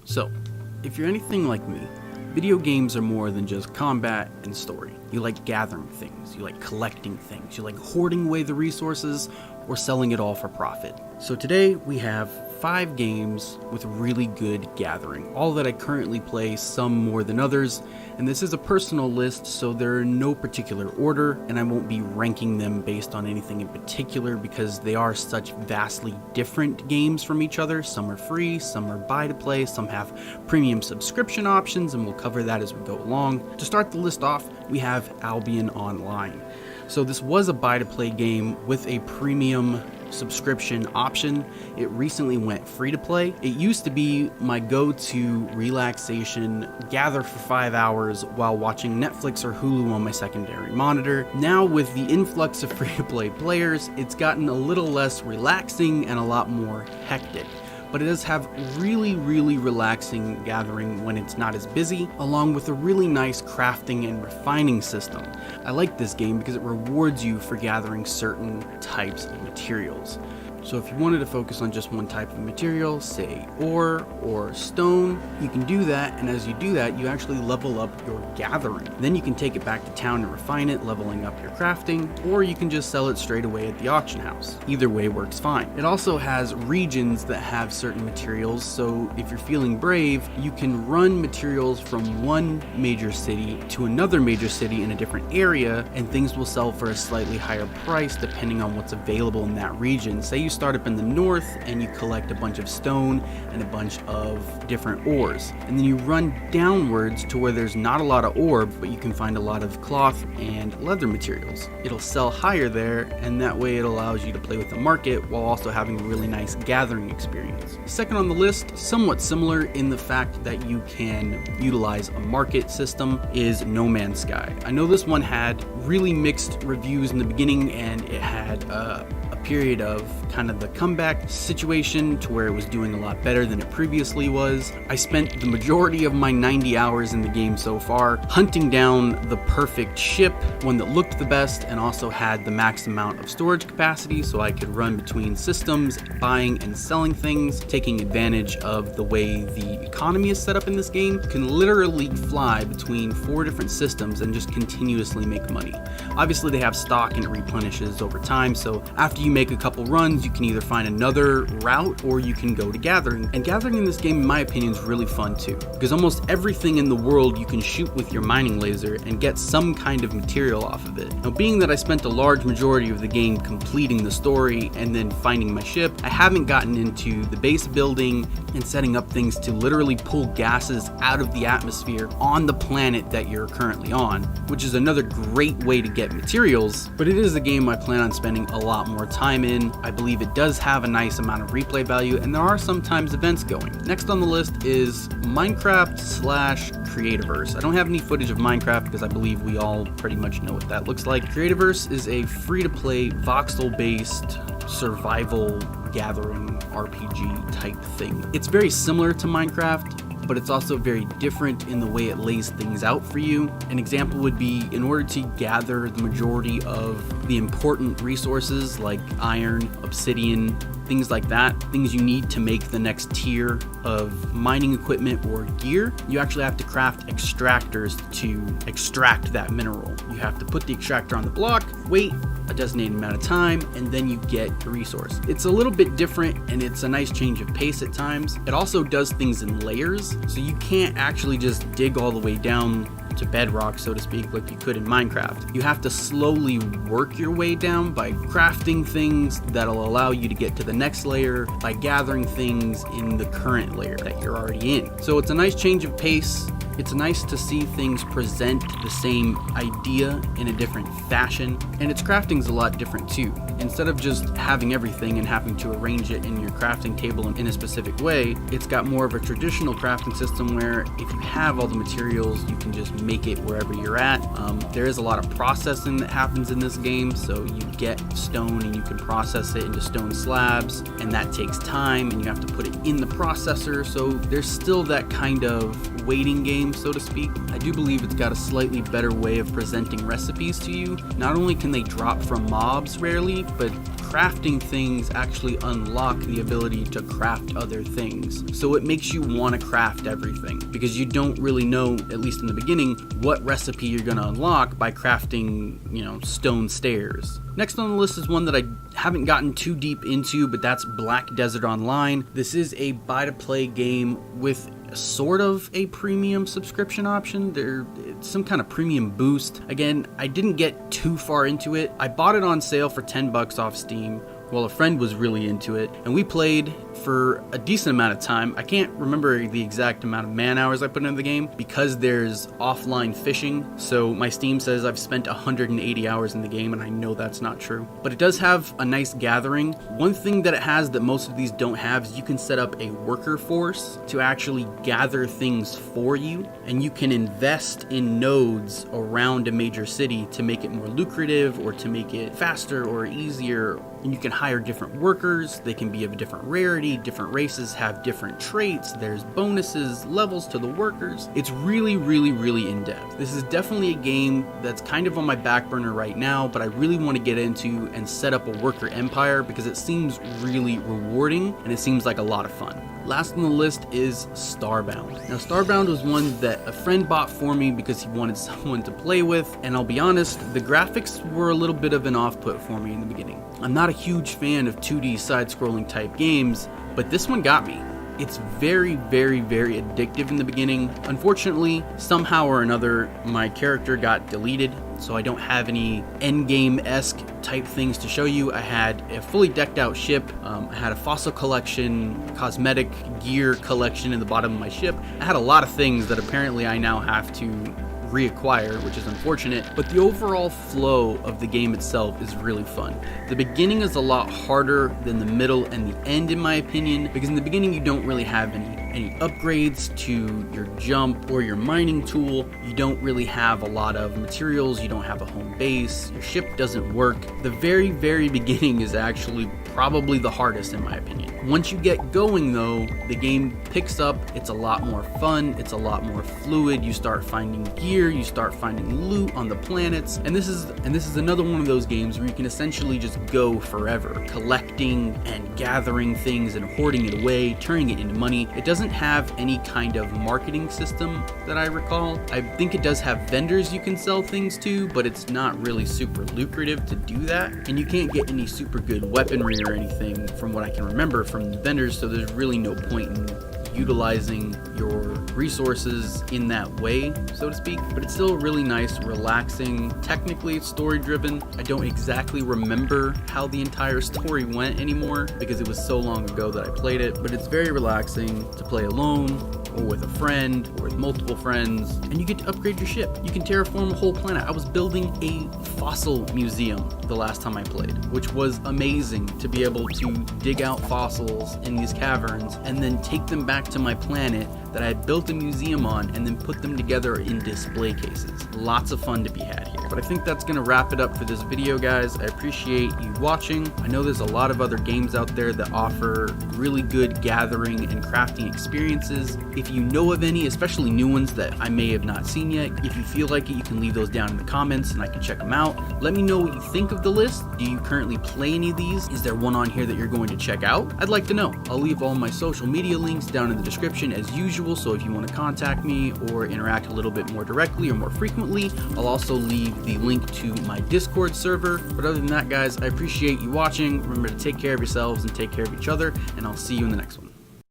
So, if you're anything like me, video games are more than just combat and story. You like gathering things, you like collecting things, you like hoarding away the resources, or selling it all for profit. So today we have 5 games with really good gathering, all that I currently play, some more than others, and this is a personal list, so they're in no particular order, and I won't be ranking them based on anything in particular because they are such vastly different games from each other. Some are free, some are buy to play, some have premium subscription options, and we'll cover that as we go along. To start the list off, we have Albion Online. So this was a buy to play game with a premium subscription option. It recently went free to play. It used to be my go-to relaxation, gather for 5 hours while watching Netflix or Hulu on my secondary monitor. Now with the influx of free to play players, it's gotten a little less relaxing and a lot more hectic. But it does have really relaxing gathering when it's not as busy, along with a really nice crafting and refining system. I like this game because it rewards you for gathering certain types of materials. So if you wanted to focus on just one type of material, say ore or stone, you can do that, and as you do that, you actually level up your gathering. Then you can take it back to town and refine it, leveling up your crafting, or you can just sell it straight away at the auction house. Either way works fine. It also has regions that have certain materials, so if you're feeling brave, you can run materials from one major city to another major city in a different area, and things will sell for a slightly higher price depending on what's available in that region. Say you start up in the north and you collect a bunch of stone and a bunch of different ores, and then you run downwards to where there's not a lot of ore, but you can find a lot of cloth and leather materials. It'll sell higher there, and that way it allows you to play with the market while also having a really nice gathering experience. Second on the list, somewhat similar in the fact that you can utilize a market system, is No Man's Sky. I know this one had really mixed reviews in the beginning, and it had a period of kind of the comeback situation to where it was doing a lot better than it previously was. I spent the majority of my 90 hours in the game so far hunting down the perfect ship, one that looked the best and also had the max amount of storage capacity so I could run between systems, buying and selling things, taking advantage of the way the economy is set up in this game. You can literally fly between 4 different systems and just continuously make money. Obviously they have stock and it replenishes over time, so after you make a couple runs, you can either find another route or you can go to gathering. And gathering in this game, in my opinion, is really fun too, because almost everything in the world you can shoot with your mining laser and get some kind of material off of it. Now, being that I spent a large majority of the game completing the story and then finding my ship, I haven't gotten into the base building and setting up things to literally pull gases out of the atmosphere on the planet that you're currently on, which is another great way to get materials, but it is a game I plan on spending a lot more time in. I believe it does have a nice amount of replay value, and there are sometimes events going. Next on the list is Minecraft/Creativerse. I don't have any footage of Minecraft because I believe we all pretty much know what that looks like. Creativerse is a free-to-play voxel-based survival gathering RPG type thing. It's very similar to Minecraft, but it's also very different in the way it lays things out for you. An example would be, in order to gather the majority of the important resources like iron, obsidian, things like that, things you need to make the next tier of mining equipment or gear, you actually have to craft extractors to extract that mineral. You have to put the extractor on the block, wait a designated amount of time, and then you get the resource. It's a little bit different, and it's a nice change of pace at times. It also does things in layers, so you can't actually just dig all the way down to bedrock, so to speak, like you could in Minecraft. You have to slowly work your way down by crafting things that'll allow you to get to the next layer by gathering things in the current layer that you're already in. So it's a nice change of pace. It's nice to see things present the same idea in a different fashion, and its crafting's a lot different too. Instead of just having everything and having to arrange it in your crafting table in a specific way, it's got more of a traditional crafting system where if you have all the materials, you can just make it wherever you're at. There is a lot of processing that happens in this game, so you get stone and you can process it into stone slabs, and that takes time and you have to put it in the processor, so there's still that kind of waiting game, so to speak. I do believe it's got a slightly better way of presenting recipes to you. Not only can they drop from mobs rarely, but crafting things actually unlock the ability to craft other things. So it makes you want to craft everything, because you don't really know, at least in the beginning, what recipe you're going to unlock by crafting, stone stairs. Next on the list is one that I haven't gotten too deep into, but that's Black Desert Online. This is a buy-to-play game with sort of a premium subscription option. It's some kind of premium boost. Again, I didn't get too far into it. I bought it on sale for $10 off Steam. Well, a friend was really into it, and we played for a decent amount of time. I can't remember the exact amount of man hours I put into the game because there's offline fishing, so my Steam says I've spent 180 hours in the game, and I know that's not true. But it does have a nice gathering. One thing that it has that most of these don't have is you can set up a worker force to actually gather things for you, and you can invest in nodes around a major city to make it more lucrative or to make it faster or easier. And you can hire different workers. They can be of a different rarity. Different races have different traits. There's bonuses, levels to the workers. It's really, really, really in-depth. This is definitely a game that's kind of on my back burner right now, but I really want to get into and set up a worker empire because it seems really rewarding and it seems like a lot of fun. Last on the list is Starbound. Now, Starbound was one that a friend bought for me because he wanted someone to play with, and I'll be honest, the graphics were a little bit of an off-put for me in the beginning. I'm not a huge fan of 2D side-scrolling type games, but this one got me. It's very, very, very addictive in the beginning. Unfortunately, somehow or another, my character got deleted, so I don't have any endgame-esque type things to show you. I had a fully decked out ship, I had a fossil collection, cosmetic gear collection in the bottom of my ship. I had a lot of things that apparently I now have to reacquire, which is unfortunate, but the overall flow of the game itself is really fun. The beginning is a lot harder than the middle and the end, in my opinion, because in the beginning you don't really have any upgrades to your jump or your mining tool. You don't really have a lot of materials. You don't have a home base. Your ship doesn't work. The very, very beginning is actually probably the hardest, in my opinion. Once you get going though, the game picks up. It's a lot more fun. It's a lot more fluid. You start finding gear, you start finding loot on the planets, and this is another one of those games where you can essentially just go forever, collecting and gathering things and hoarding it away, turning it into money. It doesn't have any kind of marketing system that I recall. I think it does have vendors you can sell things to, but it's not really super lucrative to do that, and you can't get any super good weaponry or anything from what I can remember from the vendors, so there's really no point in utilizing your resources in that way, so to speak. But it's still really nice, relaxing. Technically it's story driven. I don't exactly remember how the entire story went anymore because it was so long ago that I played it, but it's very relaxing to play alone or with a friend or with multiple friends, and you get to upgrade your ship. You can terraform a whole planet. I was building a fossil museum the last time I played, which was amazing to be able to dig out fossils in these caverns and then take them back to my planet that I had built a museum on and then put them together in display cases. Lots of fun to be had here. But I think that's gonna wrap it up for this video, guys. I appreciate you watching. I know there's a lot of other games out there that offer really good gathering and crafting experiences. If you know of any, especially new ones that I may have not seen yet, if you feel like it, you can leave those down in the comments and I can check them out. Let me know what you think of the list. Do you currently play any of these? Is there one on here that you're going to check out? I'd like to know. I'll leave all my social media links down in the description as usual, so if you want to contact me or interact a little bit more directly or more frequently, I'll also leave the link to my Discord server. But other than that, guys, I appreciate you watching. Remember to take care of yourselves and take care of each other, and I'll see you in the next one.